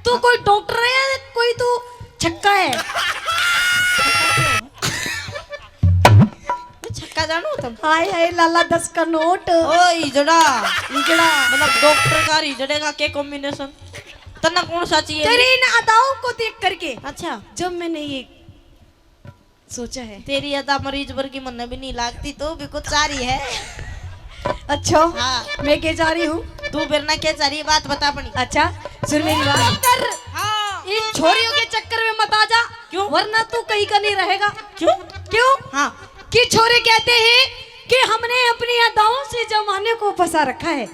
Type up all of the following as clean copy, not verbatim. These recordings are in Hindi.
तू कोई डॉक्टर है या कोई तू छक्का है? छक्का जानो तुम? हाय हाय लाला 10 का नोट। ओ इजड़ा इजड़ा मतलब डॉक्टर का इजड़े का क्या कॉम्बिनेशन? तना कौन सा चाहिए? तेरी इन अदाओं को देख करके अच्छा जब मैंने ये सोचा है। तेरी अदा मरीज भर की मन भी नहीं लागती तो भी कुछ चाह रही है। अच्छा हाँ मैं क्या जा रही हूँ? तू बिरना क्या चाह रही है बात बता अपनी। अच्छा सुन मेरी बात। डॉक्टर हाँ इन छोरियों के चक्कर में मत आ जा। क्यों? वरना तू कहीं का नहीं रहेगा। क्यों? क्यों? हाँ कि छोरे कहते हैं कि हमने अपनी अदाओं से जमाने को फंसा रखा है,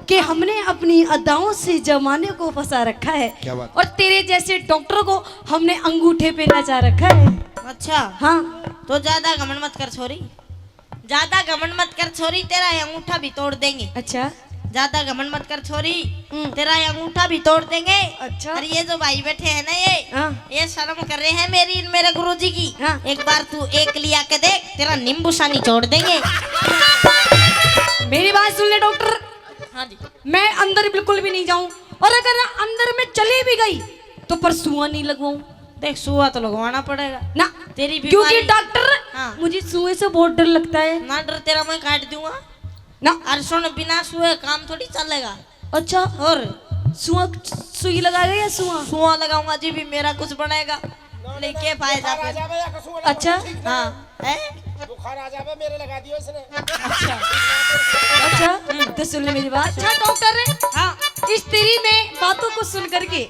कि हमने अपनी अदाओं से जमाने को फंसा रखा है। क्या बात? और तेरे जैसे डॉक्टर को हमने अंगूठे पे नचा रखा है। अच्छा हाँ तो ज्यादा घमंड मत कर छोरी, ज्यादा घमंड मत कर छोरी, तेरा ये अंगूठा भी तोड़ देंगे। अच्छा ज्यादा घमंड मत कर छोरी, तेरा ये अंगूठा भी तोड़ देंगे। अच्छा। और ये जो भाई बैठे हैं ना हाँ। ये शर्म कर रहे हैं मेरे गुरुजी की। हाँ। एक बार तू एक लिया के देख, तेरा नींबू सानी छोड़ देंगे। मेरी बात सुन ले डॉक्टर, हाँ जी मैं अंदर बिल्कुल भी नहीं जाऊं, और अगर अंदर में चली भी गई तो पर सुआ नहीं लगवाऊं। देख सुआ तो लगवाना पड़ेगा ना तेरी क्योंकि बीमारी। डॉक्टर हाँ। मुझे सुए से बहुत डर लगता है ना डर, तेरा मैं काट दूंगा ना। और सुन बिना सुए काम थोड़ी चलेगा। अच्छा और सुआ सुई लगाएगा या सुआ? सुआ लगाऊंगा जी भी मेरा कुछ बनेगा नहीं, क्या फायदा फिर? अच्छा हाँ है? बुखार आ जावे मेरे लगा दियो इसने। अच्छा अच्छा तो सुन ले मेरी बात। अच्छा डॉक्टर हाँ इस तेरी में बातों को सुन करके,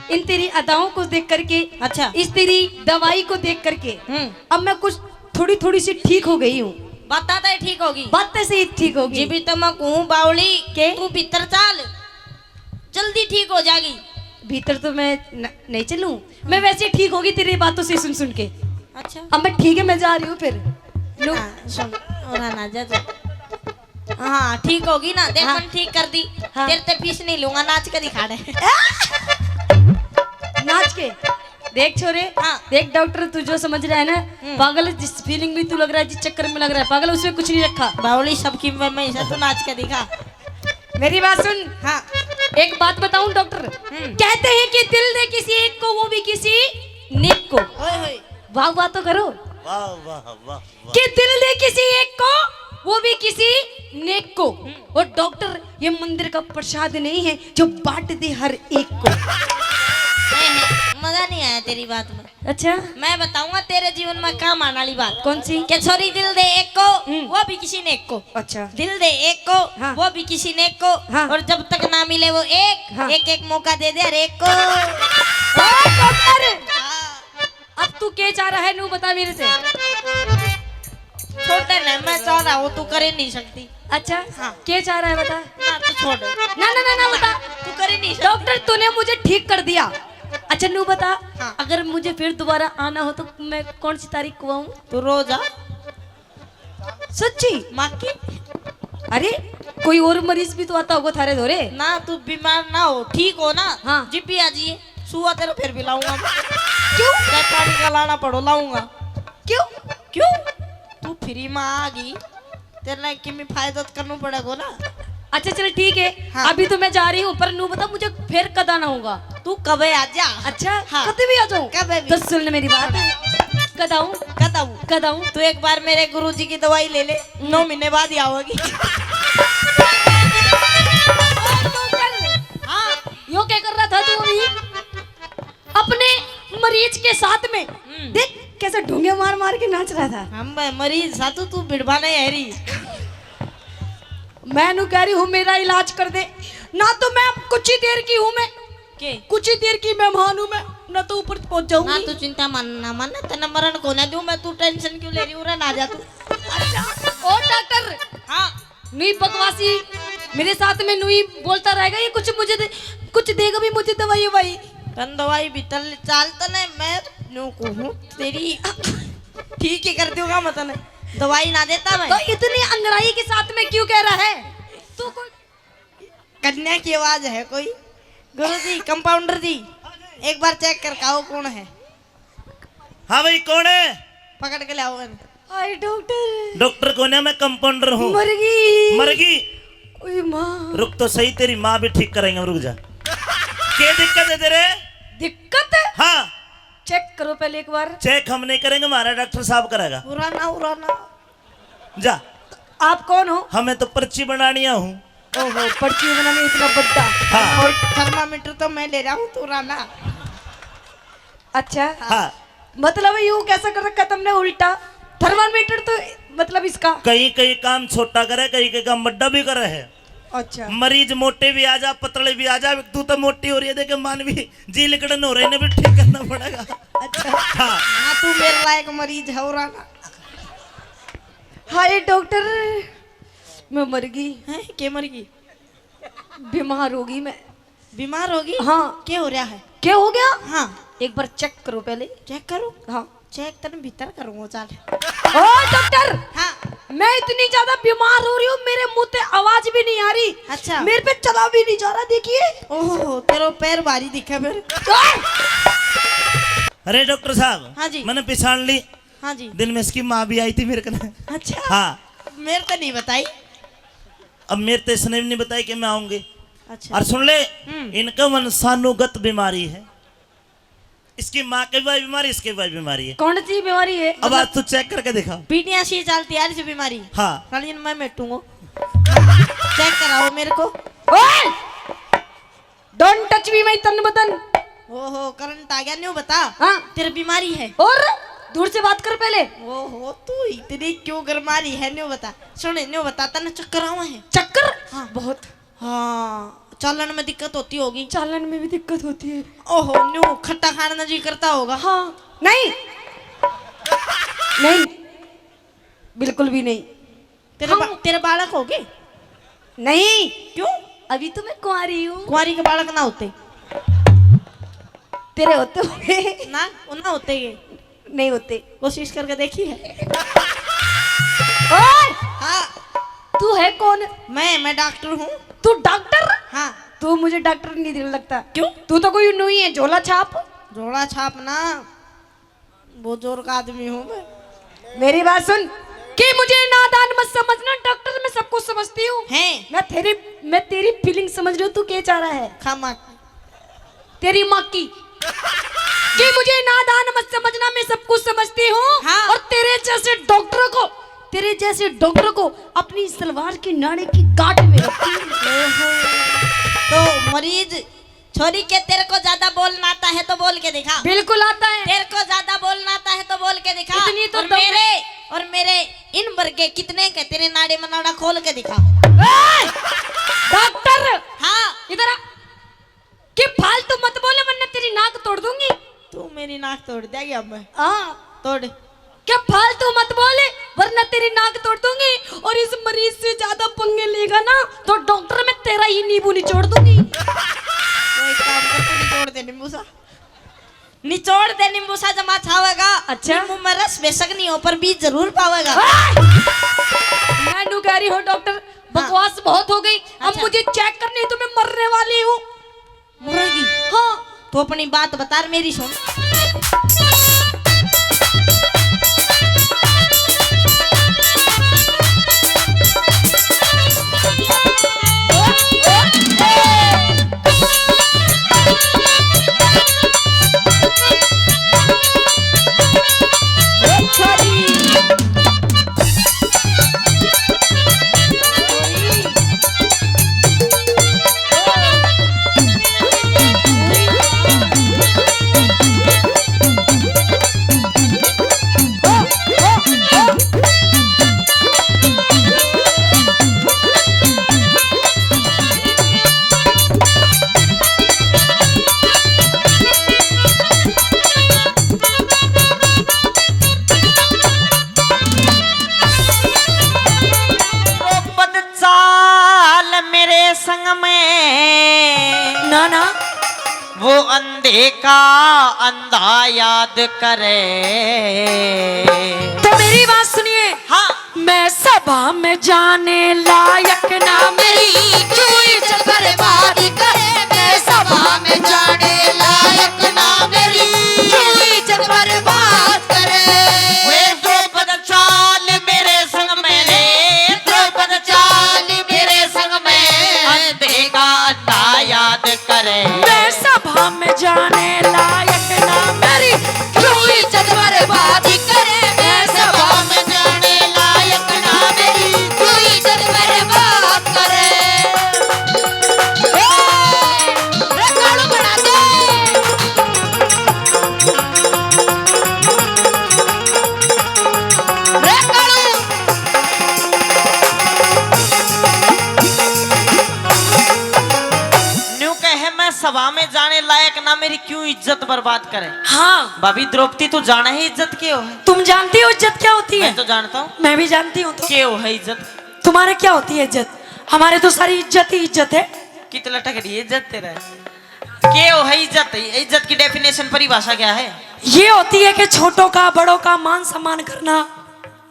इन तेरी अदाओं को देख करके, अच्छा इस तेरी दवाई को देख करके अब मैं कुछ थोड़ी थोड़ी सी ठीक हो गई हूँ। बता दे ठीक होगी। बातें से ही ठीक होगी। जी भी तो मैं कहूँ बावली के तू भीतर चाल, जल्दी ठीक हो जाएगी। भीतर तो मैं नहीं चलूं, मैं वैसे ही ठीक होगी तेरी बातों से सुन सुन के। अच्छा अब मैं ठीक है, मैं जा रही हूँ फिर। लो हाँ, सुन और ना जा तू। हाँ ठीक होगी ना, देख हाँ। मैंने ठीक कर दी। हाँ। तेरे ते फीस नहीं लूंगा, नाच कर दिखा दे। नाच के देख छोरे। हाँ। देख डॉक्टर तू जो समझ रहा है ना पागल, जिस फीलिंग में तू लग रहा है, जिस चक्कर में लग रहा है पागल, उसमें कुछ नहीं रखा। बावली सबकी मैं इसे तू नाच के दिखा। मेरी बात सुन। हाँ एक बात बताऊं डॉक्टर, कहते हैं कि दिल दे किसी एक को, वो भी किसी नेक को। ओए होए वाह वाह तो करो। वाह वाह वाह। कि दिल दे किसी एक को, वो भी किसी नेक को। और डॉक्टर ये मंदिर का प्रसाद नहीं है जो बांट दे हर एक को। मजा नहीं आया तेरी बात में। अच्छा मैं बताऊंगा तेरे जीवन में काम आने वाली बात। कौन सी? कि छोरी दिल दे एक को, वो भी किसी ने एक को। अच्छा दिल दे एक को, हाँ। वो भी किसी ने एक को। हाँ। और जब तक ना मिले वो एक, हाँ। एक एक मौका दे दे हर एक को। ओ डॉक्टर हाँ। अब तू क्या चाह रहा है नू बता मेरे से। छोटे ने मैं चाह रहा हूँ, तू कर ही नहीं सकती। अच्छा हाँ। क्या चाह रहा है बता। ना तू छोड़, ना ना ना ना बता। तू कर ही नहीं सकती। डॉक्टर तूने मुझे ठीक कर दिया। अच्छा नू बता। हाँ। अगर मुझे फिर दोबारा आना हो तो मैं कौन सी तारीख को आऊं? तू रोज आ सच्ची? माँ की। अरे कोई और मरीज भी तो आता होगा थारे धोरे। ना तू बीमार ना हो, ठीक हो ना। हाँ। जिप्पी आ जाइए, सुआ तेरा फिर भी लाऊंगा। क्यों? चाहे पानी का लाना पड़ो लाऊंगा। क्यों? क्यों? तू फ्री में आ गई, तेरे की में फायदा तो करना पड़ेगा ना। अच्छा चल ठीक है। हाँ। अभी तो मैं जा रही हूँ, पर नू बता मुझे फिर कद आना होगा। तू कब आ जा। अच्छा हाँ। कभी भी आ जाऊँ? कभी भी। तो सुन ले मेरी बात। कद आऊँ? कद आऊँ? तू एक बार मेरे गुरुजी की दवाई ले ले, 9 महीने बाद ही आओगी। हाँ यो क्या कर रहा था तू अभी अपने मरीज के साथ में? देख कैसे ढोंगे मार मार के नाच रहा था। हम मरीज सातू तू बिड़वा नहीं है रही। मैं नू कह रही हूँ मेरा इलाज कर दे ना, तो मैं कुछ ही देर की हूँ, मैं के कुछ ही देर की मेहमान हूँ मैं, ना तो ऊपर पहुंच ना जाऊंगी। तू चिंता मन तेना मरण को ना दूं मैं, तू टेंशन क्यों ले रही हूँ? ना जा तू। अच्छा ओ डॉक्टर हाँ नुई बकवासी मेरे साथ में नुई बोलता रहेगा, ये कुछ मुझे कुछ देगा भी मुझे दवाई वही। तन दवाई भीतर चालता नहीं, मैं न्यू कहूँ तेरी ठीक ही कर दूंगा। मतलब दवाई ना देता मैं तो इतनी अंगड़ाई के साथ में क्यों कह रहा है तू? कोई कन्या की आवाज है कोई? गुरुजी कंपाउंडर जी एक बार चेक कर काओ कौन है। हाँ भाई कौन है? पकड़ के लाओ। आई डॉक्टर। डॉक्टर कौन है? मैं कंपाउंडर हूँ। मर गई। मर गई? ओए माँ। रुक तो सही, तेरी माँ भी ठीक करेंगे, रुक जा। क्या दिक्कत है तेरे? दिक्कत है? हाँ, चेक करो पहले एक बार। चेक हम नहीं करेंगे, हमारा डॉक्टर साहब करेगा। उड़ाना उड़ाना। जा, आप कौन हो? हमें तो पर्ची बनानिया हूँ। ओहो, पर्ची बनाने इतना बड्डा। हाँ और थर्मामीटर तो मैं ले रहा हूँ, तू उड़ाना। अच्छा, हाँ, मतलब यूं कैसा कर रखा तुमने उल्टा? थर्मामीटर तो मतलब इसका। कहीं कहीं काम छोटा करे, कहीं कहीं काम बड्डा भी करे है। अच्छा, मरीज मोटे भी आ जा, पतले भी आ जा। तू तो मोटी हो रही है, देखे मान भी जी लिकड़न हो रहे ने भी ठीक करना पड़ेगा। अच्छा। हाँ, हाँ तू मेरे लायक मरीज है, उड़ाना। हाय डॉक्टर, मैं मर गई। हैं क्या मर गई? बीमार होगी मैं। बीमार होगी? हाँ। क्या हो रहा है? क्या हो गया? हाँ एक बार चेक करो पहले। चेक करूँ? हाँ। चेक तेरे भीतर करूँगा, चल। ओ डॉक्टर, हाँ मैं इतनी ज्यादा बीमार हो रही हूँ, मेरे मुंह से आवाज भी नहीं आ रही। अच्छा। मेरे पे चला भी नहीं जा रहा, देखिए। ओहो, तेरा पैर भारी दिखा मेरे। अरे डॉक्टर साहब। हाँ जी। मैंने पहचान ली। हाँ जी। दिन में इसकी माँ भी आई थी मेरे कने। अच्छा। हाँ, मेरे तो नहीं बताई। अब मेरे तो इसने भी नहीं बताई कि मैं आऊंगी। अच्छा। और सुन ले, इनका वंशानुगत बीमारी है। इसकी माँ की भी बीमारी, इसकी भी बीमारी है। कौन सी बीमारी है? अब आज तू चेक करके दिखा। पीटियाँ सी चलती यार इस बीमारी। हाँ, रानी मैं मेटूंगा। चेक कराओ मेरे को। ओए, डोंट टच मी माय तन बदन। ओहो, करंट आ गया, न्यू बता। हाँ। तेरी बीमारी है। और दूर से बात कर पहले। ओहो, तू इतनी क्यों गरमारी है, न्यू बता। सुने, न्यू बता, तने चक्कर आवा है? चक्कर? हाँ। बहुत। हाँ, चलन में दिक्कत होती होगी। चालन में भी दिक्कत होती है। ओहो, न्यू खट्टा खाना जी करता होगा। हाँ। नहीं, नहीं, बिल्कुल भी नहीं। तेरे बालक होगे? नहीं, क्यों? अभी तो मैं कुंवारी हूँ। कुंवारी के बालक ना होते? तेरे होते होंगे। ना होते ये। नहीं होते। कोशिश करके देखी है। ओए, हाँ, तू है कौन? मैं डॉक्टर हूँ। तू डॉक्टर? हाँ। तू मुझे डॉक्टर नहीं दिल लगता। क्यों? तू तो कोई नहीं है, झोला छाप। जोड़ा छाप ना, बुजुर्ग का आदमी हूँ मैं। मेरी बात सुन, कि मुझे नादान मत समझना, डॉक्टर मैं सब कुछ समझती हूँ। हैं? मैं तेरी फीलिंग समझ रही हूँ, तू क्या चाह रहा है? खामा। तेरी माँ की। कि मुझे नादान मत समझना, मैं सब कुछ समझती हूँ। हाँ। और तेरे जैसे डॉक्टर को अपनी सलवार की नाड़े की गांठ में रखती हूँ। तो मरीज छोरी के तेरे को ज्यादा बोलना आता है तो बोल के दिखा। बिल्कुल आता है। तेरे को ज्यादा बोलना आता है तो बोल के दिखा। इतनी तो और मेरे इन भर के कितने के तेरे नाड़े में नाड़ा खोल के दिखा। डॉक्टर, हाँ, इधर आ। कि फालतू मत बोले वरना तेरी नाक तोड़ दूंगी। तू मेरी नाक तोड़ देगी अब मैं। हाँ, तोड़। क्या फालतू मत बोले वरना तेरी नाक तोड़ दूंगी। और इस मरीज से ज्यादा पंगे लेगा ना तो डॉक्टर मैं तेरा ही नींबू निचोड़ दूंगी। कोई काम कर, तू निचोड़ दे नींबू सा। निचोड़ दे नींबू सा, जमा छावेगा। अच्छा। नींबू में रस बेशक नहीं हो पर बीज जरूर पावेगा। मैं नु कह रही हूँ डॉक्टर, बकवास बहुत हो गई। अब अच्छा। मुझे चेक करनी, तो मैं मरने वाली हूँ। मुर्गी। हाँ। तो अपनी बात बता, मेरी सुन। संग में ना ना, वो अंधे का अंधा याद करे। तो मेरी बात सुनिए। हाँ, मैं सभा में जाने लायक ना मेरी चुई चल बर्बाद करे। मैं सभा में जाने लायक ना मेरी चुई चल बर्बाद करे। वे द्रौपद चाल मेरे संग में रे, द्रौपद चाल मेरे संग में अंधे का अंधा याद करे। मैं जाने लायक ना मेरी क्यों इज्जत बर्बाद करे। मैं सभा में जाने लायक ना मेरी क्यों इज्जत बर्बाद करे। रे कालू बना दे। रे कालू न्यू कहे मैं सभा में जाने लायक ना मेरी क्यों इज्जत बर्बाद करे। हाँ, भाभी द्रौपदी तू जाना है इज्जत क्यों है। तुम जानती हो इज्जत क्या होती है? मैं तो जानता हूँ मैं भी जानती हूँ। तो क्यों है इज्जत। तुम्हारे क्या होती है इज्जत? हमारे तो सारी इज्जत ही इज्जत है। कितना लटक रही है इज्जत तेरा। क्यों है इज्जत। इज्जत की डेफिनेशन परिभाषा क्या है। ये होती है कि छोटों का बड़ों का मान सम्मान करना,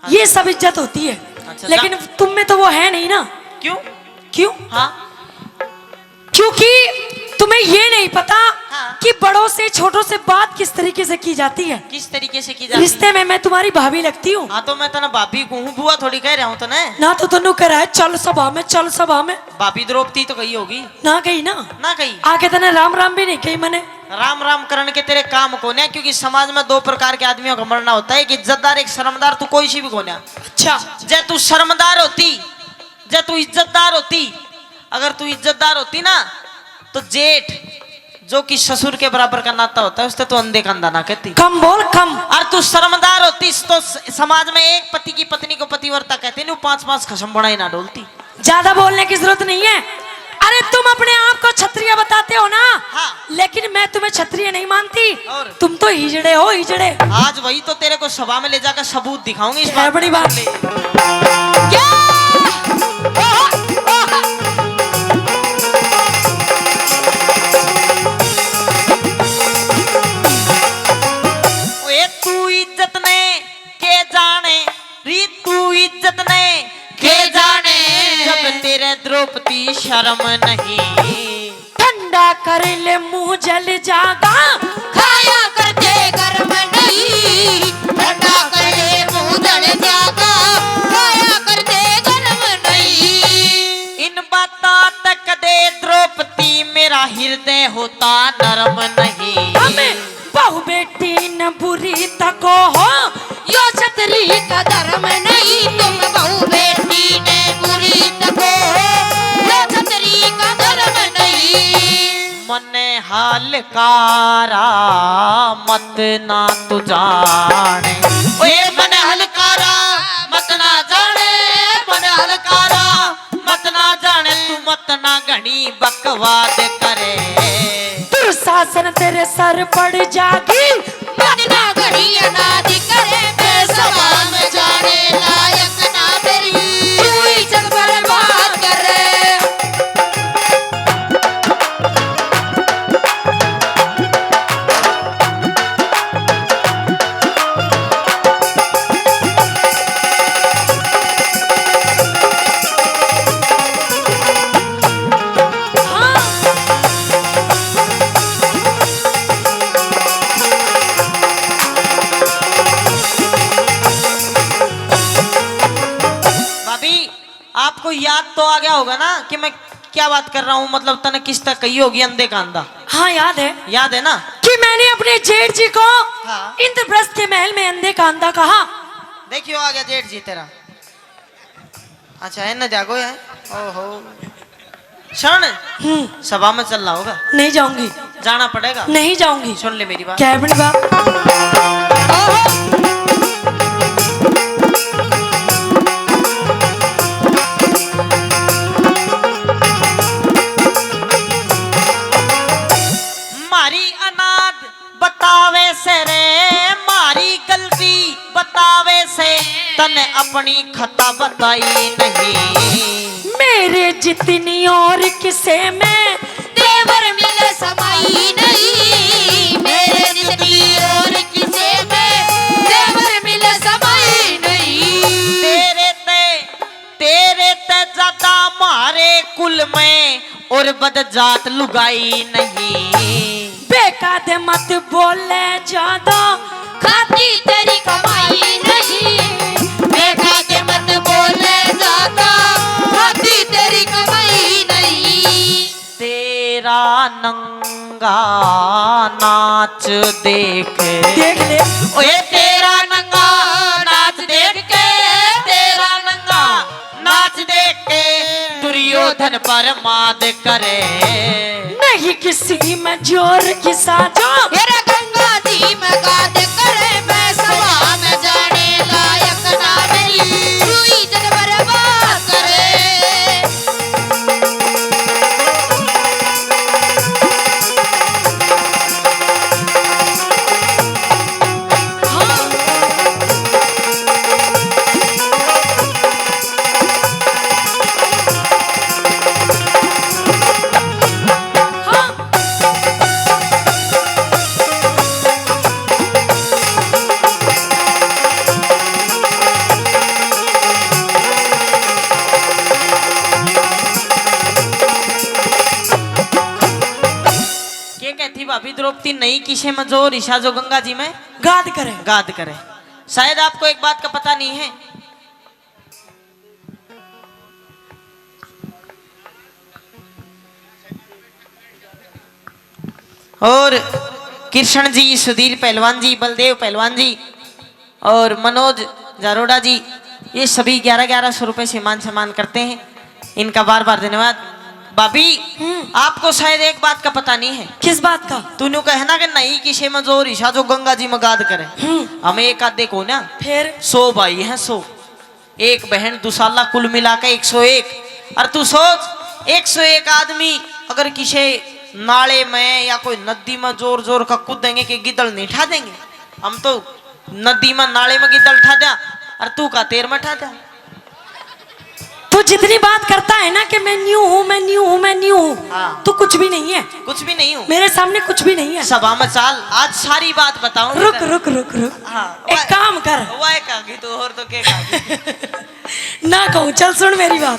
ये सब इज्जत होती है। अच्छा, लेकिन तुम में तो वो है नहीं ना। क्यों। क्यों? हाँ क्योंकि तुम्हें ये नहीं पता हाँ। कि बड़ों से छोटों से बात किस तरीके से की जाती है। किस तरीके से की जाती है। रिश्ते में मैं तुम्हारी भाभी लगती हूँ। हाँ तो मैं तना भाभी को हूँ बुआ थोड़ी कह रहा हूँ तो ना तो तनु कह रहा है चल सभा में, चल सभा में। भाभी द्रौपदी तो कही होगी ना कही ना। ना कही। आके तने राम राम भी नहीं कही मैंने। राम राम करण के तेरे काम कोने। क्योंकि समाज में दो प्रकार के आदमियों का मरना होता है, एक इज्जतदार एक शर्मदार। तू कोई सी भी कोने। अच्छा, जे तू शर्मदार होती, जे तू इज्जतदार होती, अगर तू इज्जतदार होती ना तो जेठ जो कि ससुर के बराबर का नाता होता है उससे तो अंधे का अंधा ना कहती। कम बोल कम। और तू शर्मदार होती तो समाज में एक पति की पत्नी को पतिव्रता कहते नहीं, 5-5 खसम बनाई ना डोलती। ज्यादा बोलने की जरूरत नहीं है। अरे तुम अपने आप को क्षत्रिय बताते हो ना। हाँ। लेकिन मैं तुम्हें क्षत्रिय नहीं मानती। और? तुम तो हिजड़े हो, हिजड़े। आज वही तो तेरे को सभा में ले जाकर सबूत दिखाऊंगी इस है बड़ी बात। क्या? ओए तू इज्जत ने के जाने री, तू इज्जत ने के जाने जब तेरे द्रौपदी शर्म नहीं। ठंडा कर ले मुंह जल जागा, खाया करते गर्म नहीं। ठंडा कर ले मुंह जल जागा, खाया करते गर्म नहीं। इन बातों तक दे द्रौपदी मेरा हृदय होता नरम नहीं। हमें बहु बेटी न बुरी तको हो, यो छतरी का धर्म नहीं। तुम बहु बेटी ने बुरी तको हो, यो छतरी का धर्म नहीं। मने हलकारा मत ना तू जाने। ओए मन हलकारा मत ना जाने, मन हलकारा मत ना जाने। तू मत ना घनी बकवाद करे। दुर्शासन तेरे सर पड़ जागी, मन ना घड़ी अनादि करे। मैं सभा में जाने लायक ना मेरी तू इज्जत बर्बाद करे। आपको याद तो आ गया होगा ना कि मैं क्या बात कर रहा हूँ। मतलब तने किस तक कही होगी अंधे का अंधा। हाँ याद है। याद है ना कि मैंने अपने जेठ जी को हाँ। इंद्रप्रस्थ के महल में अंधे का अंधा कहा। देखियो आ गया जेठ जी तेरा। अच्छा है ना जागो है। ओहो क्षण सभा में चलना होगा। नहीं जाऊंगी। जाना पड़ेगा। नहीं जाऊंगी। सुन ले मेरी बात। क्या है बड़ी बात? मारी अनाद बतावे से रे, मारी गलती बतावे से तने अपनी खता बताई नहीं। मेरे जितनी और किसे में देवर मिले समाई नहीं। मेरे जितनी और किसे में देवर मिले समाई नहीं। तेरे ते ज्यादा मारे कुल में और बदजात लुगाई नहीं। बेकादे मत बोले ज्यादा, खाती तेरी कमाई नहीं। बेकादे मत बोले ज्यादा, खाती तेरी कमाई नहीं। तेरा नंग गंगा नाच देख देख ले ओए तेरा नंगा नाच देख के तेरा नंगा नाच देख के दुर्योधन पर माद करे नहीं किसी में जोर की साजो तेरा गंगा जी में गाद करे मैं सभा में जाने लायक ना मेरी रुई जन बर्बाद करे के कहती भाभी द्रौपदी नहीं किसे में जो ऋषा जो गंगा जी में गाद करे गाद करे। शायद आपको एक बात का पता नहीं है, और कृष्ण जी, सुधीर पहलवान जी, बलदेव पहलवान जी और मनोज जारोड़ा जी ये सभी 1100 रुपए से मान सम्मान करते हैं। इनका बार बार धन्यवाद। भाभी आपको शायद एक बात का पता नहीं है। किस बात का? तूने कहना कि नहीं किसे में जो ऋषा जो गंगा जी में गाद करे। हमें एक आधे को ना फिर 100 भाई हैं 100, एक बहन दुसाला कुल मिला के 101। और तू सोच 101 आदमी अगर किसी नाले में या कोई नदी में जोर जोर का कूदेंगे कि गिद्दड़ नहीं ठा देंगे। हम तो नदी में नाले में गिद्दड़ ठा जा और तू का तेर में ठा जा। तू जितनी बात करता है ना कि मैं न्यू हूँ, मैं न्यू हूँ, मैं न्यू हूँ, हाँ। तू कुछ भी नहीं है। कुछ भी नहीं हूँ, मेरे सामने कुछ भी नहीं है। सभा में चाल आज सारी बात बताऊं। रुक रुक रुक रुक हाँ, एक काम कर वाह कागी तो और तो के कागी ना कहूँ, चल सुन मेरी बात।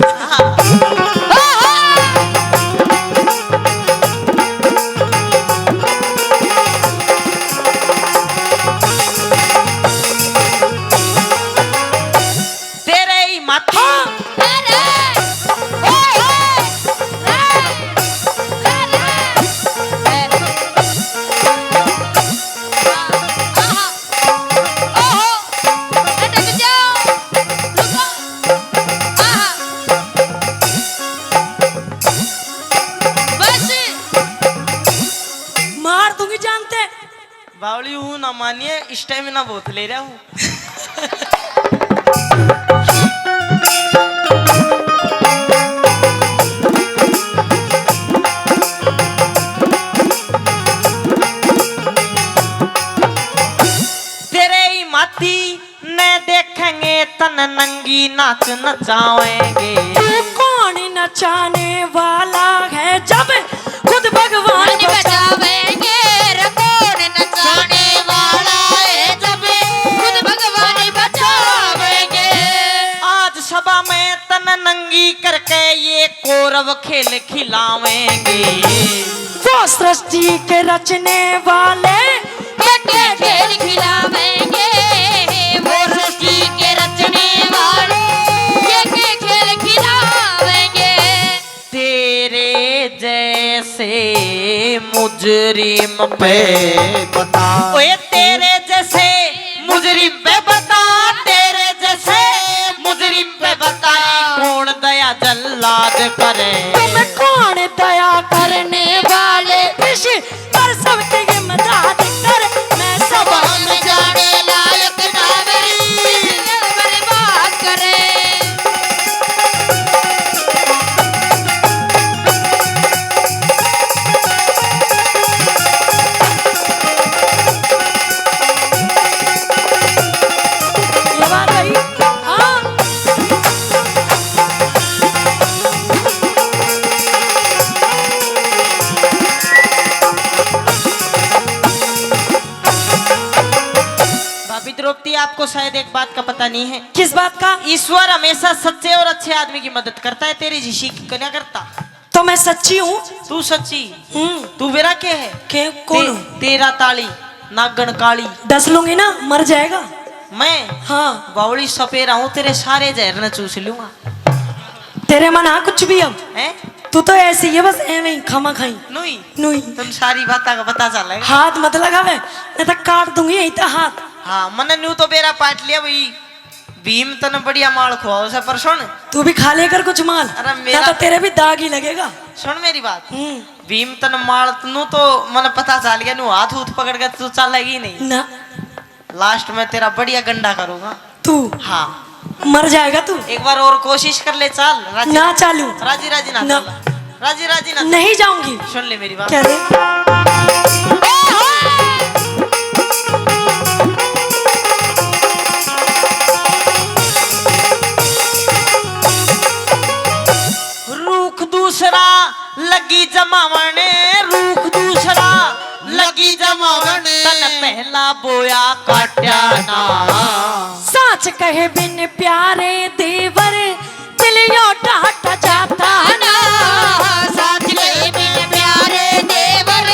तेरे ही माथा मार दूंगी जानते। बावली हूँ ना मानिए, स्टेमिना बहुत ले रहा हूँ। तेरे ही माथी ने देखेंगे तन नंगी नाच नचाएंगे। तू कौन नचाने वाला है जब खुद भगवान बचावेंगे कौन नचाने वाला है जब खुद भगवान बचावेंगे। आज सभा में तन नंगी करके ये कौरव खेल खिलावेंगे। वो सृष्टि के रचने वाले के खेल खिलावेंगे वो सृष्टि के रचने वाले के खेल खिलावेंगे। तेरे जैसे मुजरिम पे बता, ओए तेरे जैसे मुजरिम पे बता, तेरे जैसे मुजरिम पे बता कौन दया जल्लाद करे। तुम कौन दया करने वाले इसी पर सबके ये मदद कर। मैं सभा में जाने लायक ना मेरी बर्बाद करे। ये बात रही। हाँ भाभी द्रौपदी आपको शायद एक बात का पता नहीं है। किस बात का? ईश्वर हमेशा सच्चे और अच्छे आदमी की मदद करता है, तेरी ऋषि की क्या करता। तो मैं सच्ची हूँ। तू सच्ची, हम्म, तू मेरा के है के कौन हूँ? तेरा ताली नागन काली। डस लूंगी ना, मर जाएगा। मैं हाँ बावली सपेरा हूँ, तेरे सारे जहर न चूस लूंगा। तेरे मन आ कुछ भी अब हैं? तू तो ऐसी है बस एवं ही खामा खाई नुई नुई तुम सारी बात का पता चल है। हाथ मत लगावे नहीं तो काट दूंगी यही तो हाथ। हाँ मन न्यू तो बेरा पाट लिया भाई। भीम तन बढ़िया माल खुआ उसे पर सुन। तू भी खा लेकर कुछ माल अरे ना मेरा तो तेरे भी दाग ही लगेगा। सुन मेरी बात। भीम तन माल नु तो मन पता चल गया नु हाथ उठ पकड़ के तू चलेगी नहीं ना लास्ट में तेरा बढ़िया गंडा करूंगा तू हाँ मर जाएगा तू। एक बार और कोशिश कर ले चल राजी ना चालू राजी राजी ना ना। चल। राजी राजी ना नहीं जाऊंगी। सुन ले मेरी बात। क्या रे रूख दूसरा लगी जमावण रूख दूसरा लगी जमावण तन पहला बोया काट्या ना। साच कहे बिन प्यारे देवर दिलियों डाट जाता ना। साथ के बिन प्यारे देवर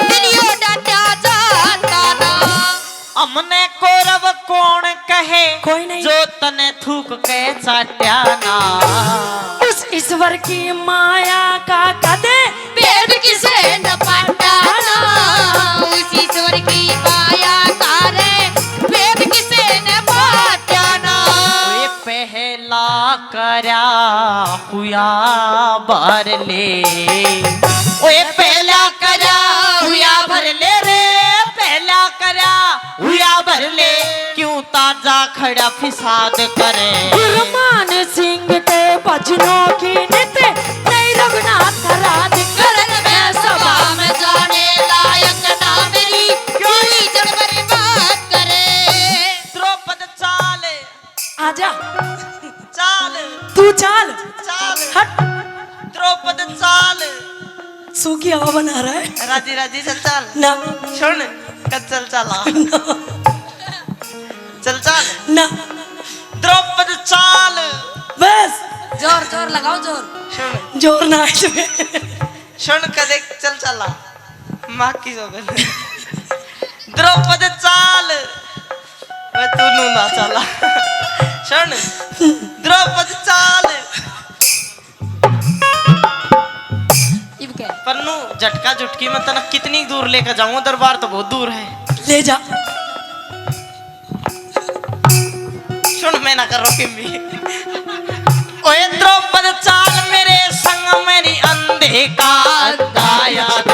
दिलियों डाटा जाता ना। हमने कौरव कौन कहे कोई नहीं। जो तने थूक के चाट्या ना। उस ईश्वर की माया का कदे भेद किसे न पाटा ना। उस ईश्वर की माया का रे भेद किसे न पाटा ना। ओए पहला करया हुआ भर ले। ओए पहला करया हुआ भर ले रे पहला करया हुआ भर ले। क्यों ताजा खड़ा फिसाद करे। गुरमान सिंह के भजनों की नित नहीं रघुनाथ राज करन में सभा में जाने लायक ना मेरी कोई जन बर्बाद करे। द्रौपद चाल आजा चाल तू चाल चाल हट। द्रौपद चाल सूखी हवा बना रहा है राजी राजी चल चाल ना सुन कद चल चला चल चाल ना द्रौपद चाल बस जोर जोर लगाओ जोर। सुन जोर ना है इसमें। सुन कदे चल चला माँ की सोगन द्रौपद चाल वे तू नू ना चला सुन द्रौपद चाल इब के पन्नू झटका झुटकी में तना कितनी दूर लेकर जाऊं दरबार तो बहुत दूर है। ले जा सुन मैं ना कर रोके भी। ओए द्रौपद चाल मेरे संग मेरी अंधे का अंधा याद